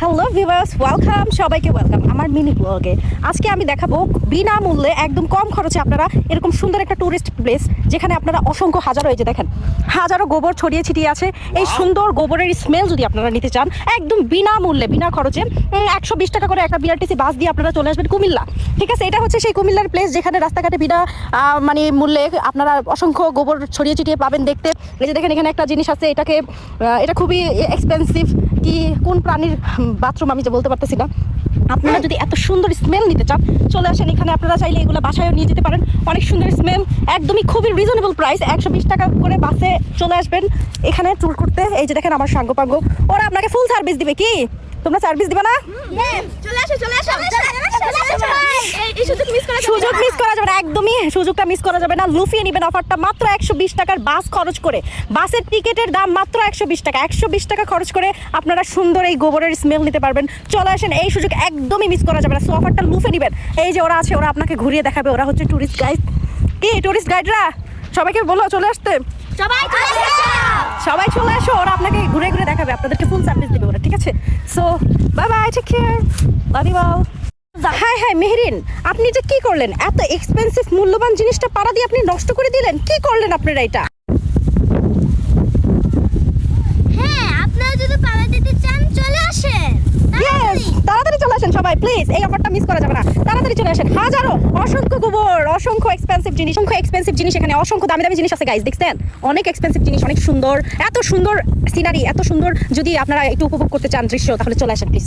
Hello viewers, welcome, সবাইকে welcome আমার mini ব্লগে। আজকে আমি দেখাবো বিনামূল্যে একদম কম খরচে আপনারা এরকম সুন্দর একটা টুরিস্ট প্লেস, যেখানে আপনারা অসংখ্য হাজারো, এই যে দেখেন হাজারো গোবর ছড়িয়ে ছিটিয়ে আছে। এই সুন্দর গোবরের স্মেল যদি আপনারা নিতে চান একদম বিনামূল্যে বিনা খরচে 120 টাকা করে একটা বিআরটিসি বাস দিয়ে আপনারা চলে আসবেন কুমিল্লা। ঠিক আছে, এটা হচ্ছে সেই কুমিল্লার প্লেস যেখানে রাস্তাঘাটে বিনা মানে মূল্যে আপনারা অসংখ্য গোবর ছড়িয়ে ছিটিয়ে পাবেন দেখতে। এই যে দেখেন এখানে একটা জিনিস আছে, এটা খুবই এক্সপেন্সিভ, কি কোন প্রাণীর বাথরুম আমি যে বলতে পারতেছি না। আপনারা যদি এত সুন্দর স্মেল নিতে চান চলে আসেন এখানে। আপনারা চাইলে এগুলো বাসায়ও নিয়ে যেতে পারেন। অনেক সুন্দর স্মেল, একদমই খুবই রিজনেবল প্রাইস। 120 টাকা করে বাসে চলে আসবেন এখানে ট্যুর করতে। এই যে দেখেন আমার সাঙ্গপাঙ্গ, ওরা আপনাকে ফুল সার্ভিস দিবে। কি তোমরা সার্ভিস দিবে না? সুযোগ মিস করা যাবে না, একদমই সুযোগটা মিস করা যাবে না। লুফিয়ে নেবেন অফারটা মাত্র 120 টাকার বাস খরচ করে। বাসের টিকিটের দাম মাত্র 120 টাকা। 120 টাকা খরচ করে আপনারা সুন্দর এই গোবরের স্মেল নিতে পারবেন। চলে আসেন, এই সুযোগ একদমই মিস করা যাবে না। সো অফারটা লুফে নেবেন। এই যে ওরা আছে, ওরা আপনাকে ঘুরিয়ে দেখাবে। ওরা হচ্ছে টুরিস্ট গাইড। কি টুরিস্ট গাইডরা সবাইকে বলো চলে আসতে, সবাই চলে আসো। ওরা আপনাকে ঘুরে ঘুরে দেখাবে, আপনাদেরকে ফুল সার্ভিস দিবে ওরা। ঠিক আছে, so bye bye, take care, love you all. হ্যাঁ হ্যাঁ মেহরিন, আপনি যে কি করলেন? এত এক্সপেন্সিভ মূল্যবান জিনিসটা পাড়া দিয়ে আপনি নষ্ট করে দিলেন। কি করলেন আপনারা এটা? হ্যাঁ, আপনারা যদি পালা দিতে চান চলে আসেন। তাড়াতাড়ি চলে আসেন সবাই, প্লিজ। এই অফারটা মিস করা যাবে না। তাড়াতাড়ি চলে আসেন। হাজারো অসংখ্য গোবর, অসংখ্য এক্সপেন্সিভ জিনিস, এখানে অসংখ্য দামি দামি জিনিস আছে গাইস। দেখছেন অনেক এক্সপেন্সিভ জিনিস, অনেক সুন্দর, এত সুন্দর সিনারি, এত সুন্দর। যদি আপনারা একটু উপভোগ করতে চান দৃশ্য, তাহলে চলে আসেন প্লিজ।